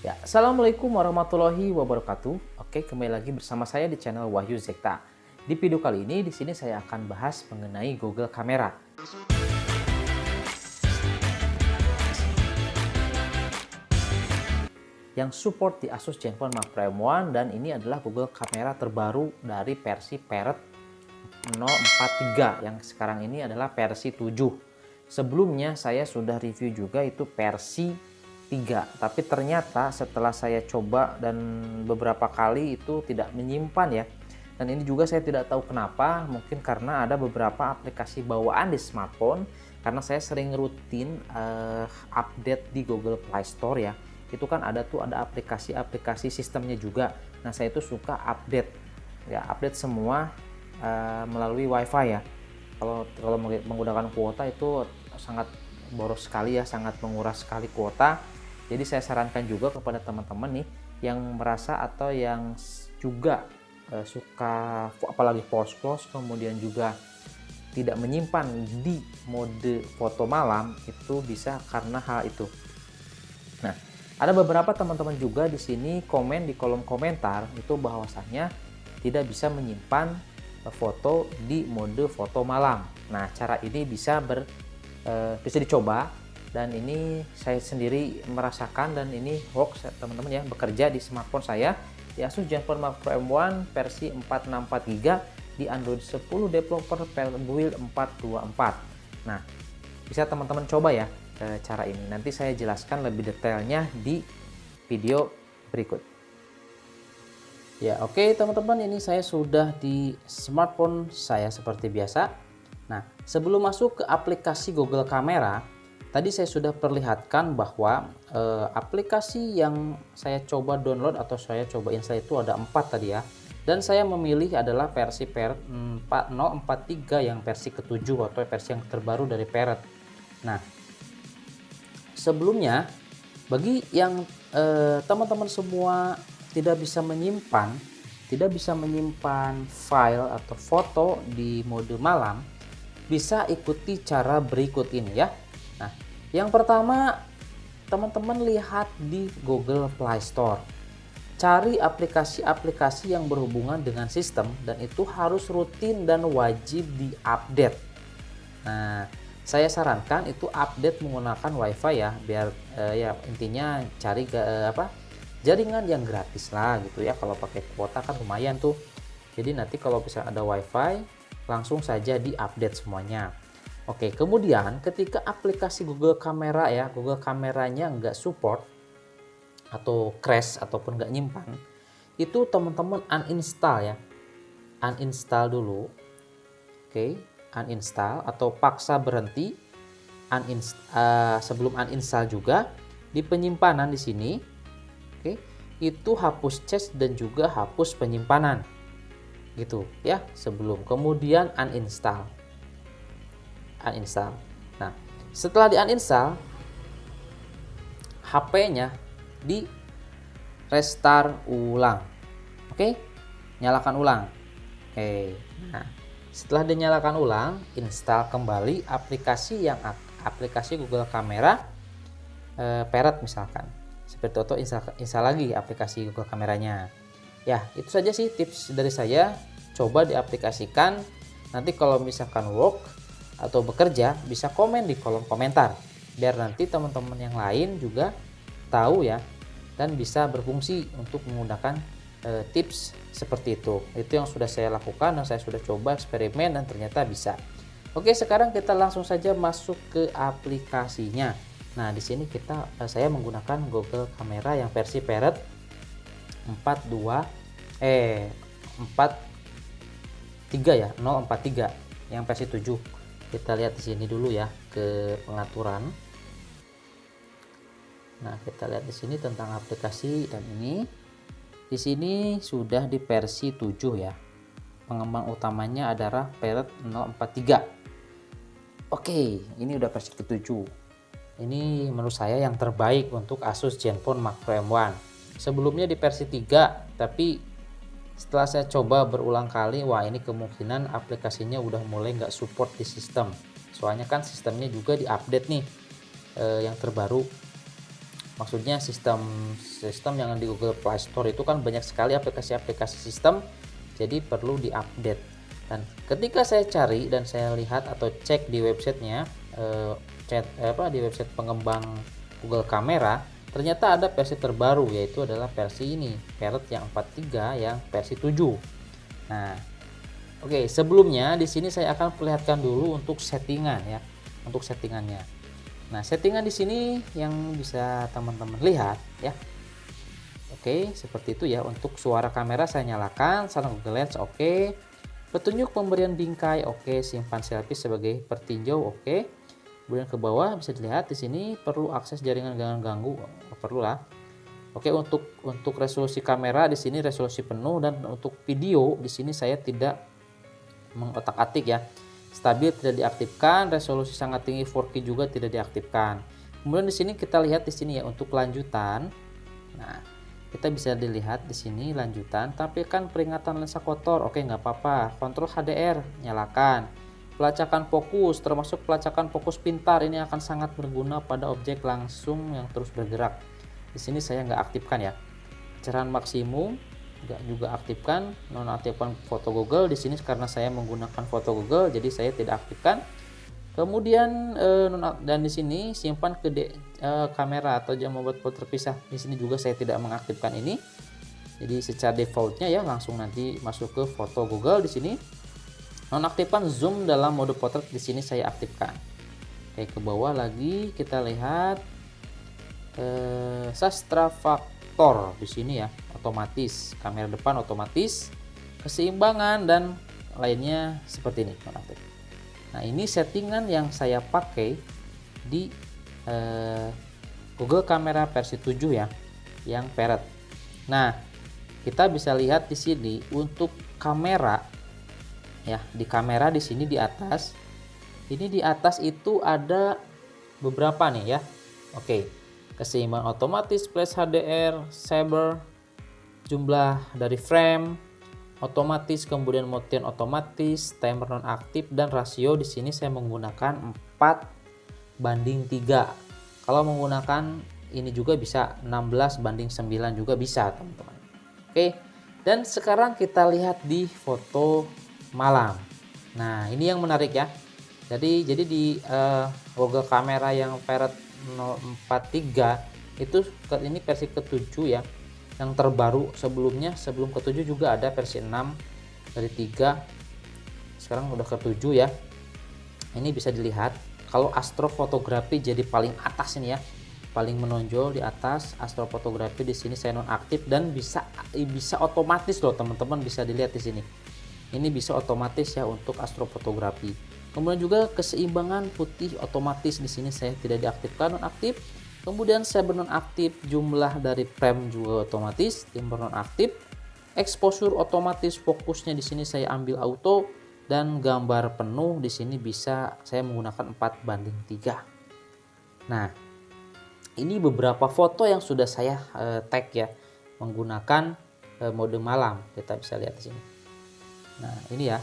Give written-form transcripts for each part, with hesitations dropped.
Ya, Assalamualaikum warahmatullahi wabarakatuh. Oke, kembali lagi bersama saya di channel Wahyu Zekta. Di video kali ini, di sini saya akan bahas mengenai Google Kamera yang support di Asus Zenfone Mark Pro M1, dan ini adalah Google Kamera terbaru dari versi Parrot 043 yang sekarang ini adalah versi 7. Sebelumnya saya sudah review juga itu versi 3, tapi ternyata setelah saya coba dan beberapa kali itu tidak menyimpan ya. Dan ini juga saya tidak tahu kenapa, mungkin karena ada beberapa aplikasi bawaan di smartphone, karena saya sering rutin update di Google Play Store ya. Itu kan ada aplikasi-aplikasi sistemnya juga. Nah, saya itu suka update ya, update semua melalui WiFi ya. Kalau menggunakan kuota itu sangat boros sekali ya, sangat menguras sekali kuota. Jadi saya sarankan juga kepada teman-teman nih yang merasa atau yang juga suka apalagi post-post, kemudian juga tidak menyimpan di mode foto malam, itu bisa karena hal itu. Nah, ada beberapa teman-teman juga di sini komen di kolom komentar itu bahwasannya tidak bisa menyimpan foto di mode foto malam. Nah, cara ini bisa dicoba, dan ini saya sendiri merasakan, dan ini hoax teman-teman ya, bekerja di smartphone saya di Asus Zenfone Mark Pro M1 versi 4643 di Android 10 developer build 424. Nah, bisa teman-teman coba ya cara ini. Nanti saya jelaskan lebih detailnya di video berikut. Ya, oke teman-teman, ini saya sudah di smartphone saya seperti biasa. Nah, sebelum masuk ke aplikasi Google Kamera, tadi saya sudah perlihatkan bahwa aplikasi yang saya coba download atau saya coba install itu ada 4 tadi ya. Dan saya memilih adalah versi Parrot 4043 yang versi ke-7 atau versi yang terbaru dari Parrot. Nah, sebelumnya bagi yang teman-teman semua tidak bisa menyimpan file atau foto di mode malam, bisa ikuti cara berikut ini ya. Nah, yang pertama, teman-teman lihat di Google Play Store, cari aplikasi-aplikasi yang berhubungan dengan sistem, dan itu harus rutin dan wajib diupdate. Nah, saya sarankan itu update menggunakan WiFi ya, biar ya intinya cari jaringan yang gratis lah gitu ya. Kalau pakai kuota kan lumayan tuh. Jadi nanti kalau bisa ada WiFi, langsung saja diupdate semuanya. Oke, kemudian ketika aplikasi Google Kamera ya, Google Kameranya nggak support atau crash ataupun nggak nyimpan, itu teman-teman uninstall ya, uninstall dulu. Oke, uninstall atau paksa berhenti. Sebelum uninstall juga di penyimpanan di sini, oke, itu hapus cache dan juga hapus penyimpanan gitu ya, sebelum kemudian uninstall. Nah, setelah di uninstall, HP-nya di restart ulang. Oke, nyalakan ulang. Oke, nah setelah dinyalakan ulang, install kembali aplikasi Google Kamera Parrot misalkan. Seperti itu, install lagi aplikasi Google Kameranya. Ya, itu saja sih tips dari saya. Coba diaplikasikan. Nanti kalau misalkan work atau bekerja, bisa komen di kolom komentar, biar nanti teman-teman yang lain juga tahu ya, dan bisa berfungsi untuk menggunakan tips seperti itu. Itu yang sudah saya lakukan dan saya sudah coba eksperimen dan ternyata bisa. Oke, sekarang kita langsung saja masuk ke aplikasinya. Nah, di sini saya menggunakan Google Kamera yang versi Parrot 43 ya, 043 yang versi 7. Kita lihat di sini dulu ya ke pengaturan. Nah, kita lihat di sini tentang aplikasi, dan ini di sini sudah di versi 7 ya. Pengembang utamanya adalah Parrot 043. Oke, ini udah versi ke-7. Ini menurut saya yang terbaik untuk Asus Zenfone Mark Pro M1. Sebelumnya di versi 3, tapi setelah saya coba berulang kali, wah ini kemungkinan aplikasinya udah mulai nggak support di sistem. Soalnya kan sistemnya juga diupdate nih yang terbaru. Maksudnya sistem yang di Google Play Store itu kan banyak sekali aplikasi-aplikasi sistem, jadi perlu diupdate. Dan ketika saya cari dan saya lihat atau cek di websitenya, di website pengembang Google Kamera, ternyata ada versi terbaru, yaitu adalah versi ini, Parrot yang 43 yang versi 7. Nah, oke, sebelumnya di sini saya akan perlihatkan dulu untuk settingan ya, untuk settingannya. Nah, settingan di sini yang bisa teman-teman lihat ya. Oke, seperti itu ya. Untuk suara kamera saya nyalakan, saran Google Lens oke. Petunjuk pemberian bingkai oke, simpan selfie sebagai pertinjau oke. Kemudian ke bawah bisa dilihat di sini perlu akses jaringan ganggu, perlu lah. Oke, untuk resolusi kamera di sini resolusi penuh, dan untuk video di sini saya tidak mengotak-atik ya. Stabil tidak diaktifkan, resolusi sangat tinggi 4K juga tidak diaktifkan. Kemudian di sini kita lihat di sini ya untuk lanjutan. Nah, kita bisa dilihat di sini lanjutan, tampilkan peringatan lensa kotor. Oke, nggak apa-apa. Kontrol HDR nyalakan. Pelacakan fokus, termasuk pelacakan fokus pintar, ini akan sangat berguna pada objek langsung yang terus bergerak. Di sini saya nggak aktifkan ya. Cerahan maksimum nggak juga aktifkan, nonaktifkan foto Google di sini karena saya menggunakan foto Google, jadi saya tidak aktifkan. Kemudian dan di sini simpan ke kamera atau jam membuat foto terpisah, di sini juga saya tidak mengaktifkan ini. Jadi secara defaultnya ya langsung nanti masuk ke foto Google di sini. Nonaktifkan zoom dalam mode potret di sini saya aktifkan. Oke, ke bawah lagi kita lihat Sastra Faktor di sini ya, otomatis, kamera depan otomatis, keseimbangan dan lainnya seperti ini nonaktif. Nah, ini settingan yang saya pakai di Google Kamera versi 7 ya, yang Parrot. Nah, kita bisa lihat di sini untuk kamera ya, di kamera di sini di atas. Ini di atas itu ada beberapa nih ya. Oke. Keseimbangan otomatis, flash HDR, saber, jumlah dari frame otomatis, kemudian motion otomatis, timer nonaktif, dan rasio di sini saya menggunakan 4:3. Kalau menggunakan ini juga bisa 16:9 juga bisa, teman-teman. Oke. Dan sekarang kita lihat di foto malam. Nah, ini yang menarik ya. Jadi di Google Kamera yang Parrot 043 itu ini versi ke-7 ya, yang terbaru. Sebelum ke-7 juga ada versi 6 dari 3, sekarang udah ke-7 ya. Ini bisa dilihat kalau astrofotografi jadi paling atas ini ya, paling menonjol di atas. Astrofotografi di sini saya nonaktif dan bisa otomatis loh teman-teman, bisa dilihat di sini. Ini bisa otomatis ya untuk astrofotografi. Kemudian juga keseimbangan putih otomatis di sini saya tidak diaktifkan, nonaktif. Kemudian saya bernonaktif, jumlah dari frame juga otomatis, timer nonaktif. Exposure otomatis, fokusnya di sini saya ambil auto, dan gambar penuh di sini bisa saya menggunakan 4:3. Nah, ini beberapa foto yang sudah saya tag ya menggunakan mode malam. Kita bisa lihat di sini. Nah, ini ya.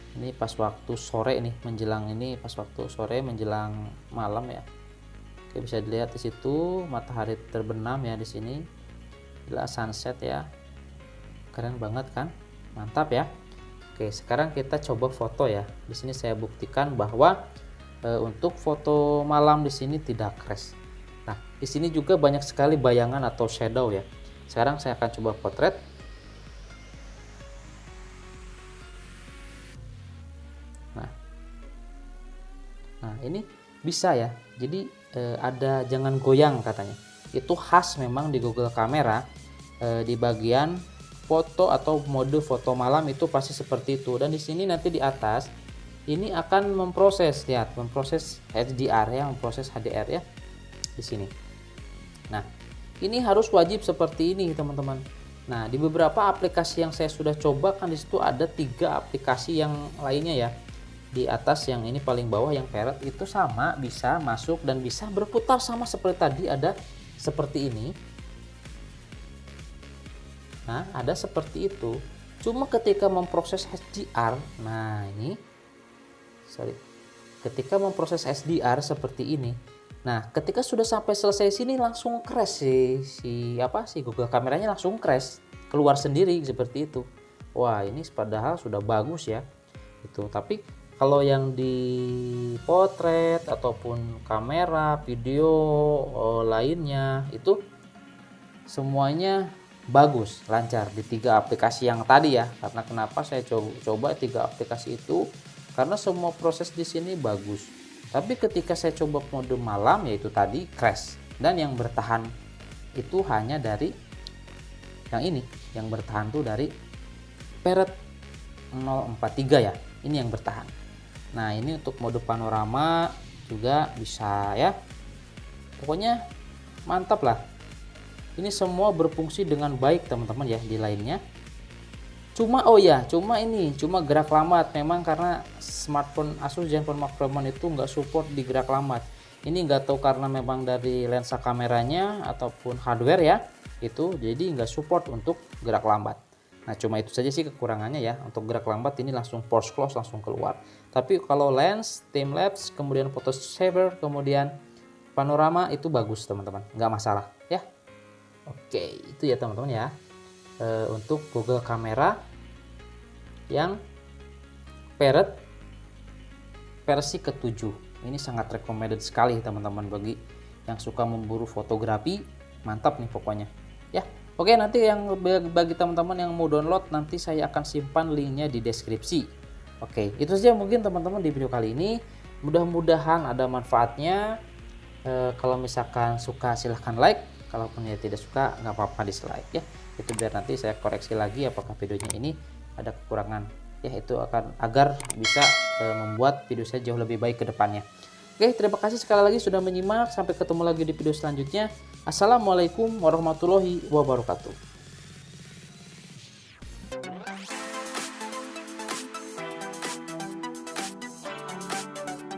Ini pas waktu sore nih, menjelang malam ya. Oke, bisa dilihat di situ matahari terbenam ya di sini. Gila, sunset ya. Keren banget kan? Mantap ya. Oke, sekarang kita coba foto ya. Di sini saya buktikan bahwa untuk foto malam di sini tidak crash. Nah, di sini juga banyak sekali bayangan atau shadow ya. Sekarang saya akan coba potret. Nah, ini bisa ya. Jadi ada jangan goyang katanya. Itu khas memang di Google Kamera, di bagian foto atau mode foto malam itu pasti seperti itu. Dan di sini nanti di atas ini akan memproses HDR ya, memproses HDR ya di sini. Nah, ini harus wajib seperti ini teman-teman. Nah, di beberapa aplikasi yang saya sudah coba kan di situ ada 3 aplikasi yang lainnya ya. Di atas yang ini paling bawah yang Parrot itu sama, bisa masuk dan bisa berputar sama seperti tadi, ada seperti ini. Nah, ada seperti itu. Cuma ketika memproses HDR, nah ini ketika memproses HDR seperti ini, Nah, ketika sudah sampai selesai sini langsung crash si Google kameranya langsung crash, keluar sendiri seperti itu. Wah, ini padahal sudah bagus ya. Itu. Tapi kalau yang di potret ataupun kamera, video lainnya itu semuanya bagus, lancar di 3 aplikasi yang tadi ya. Karena kenapa saya coba 3 aplikasi itu? Karena semua proses di sini bagus. Tapi ketika saya coba mode malam yaitu tadi crash, dan yang bertahan itu hanya dari yang ini, yang bertahan tuh dari Parrot 043 ya, ini yang bertahan. Nah ini untuk mode panorama juga bisa ya, pokoknya mantap lah. Ini semua berfungsi dengan baik teman-teman ya di lainnya. Cuma cuma gerak lambat, memang karena smartphone Asus Zenfone Mark Pro itu nggak support di gerak lambat. Ini nggak tahu karena memang dari lensa kameranya ataupun hardware ya, itu jadi nggak support untuk gerak lambat. Nah cuma itu saja sih kekurangannya ya, untuk gerak lambat ini langsung force close langsung keluar. Tapi kalau lens, time lapse, kemudian photo saver, kemudian panorama itu bagus teman-teman, nggak masalah ya. Oke itu ya teman-teman ya, untuk Google kamera yang Parrot versi ke-7 ini sangat recommended sekali teman-teman bagi yang suka memburu fotografi. Mantap nih pokoknya ya. Oke, nanti yang bagi teman-teman yang mau download nanti saya akan simpan linknya di deskripsi. Oke, itu saja mungkin teman-teman di video kali ini, mudah-mudahan ada manfaatnya. Kalau misalkan suka silahkan like, kalaupun ya tidak suka nggak apa-apa dislike ya, itu biar nanti saya koreksi lagi apakah videonya ini ada kekurangan ya, itu akan agar bisa membuat video saya jauh lebih baik ke depannya. Oke, terima kasih sekali lagi sudah menyimak, sampai ketemu lagi di video selanjutnya. Assalamualaikum warahmatullahi wabarakatuh.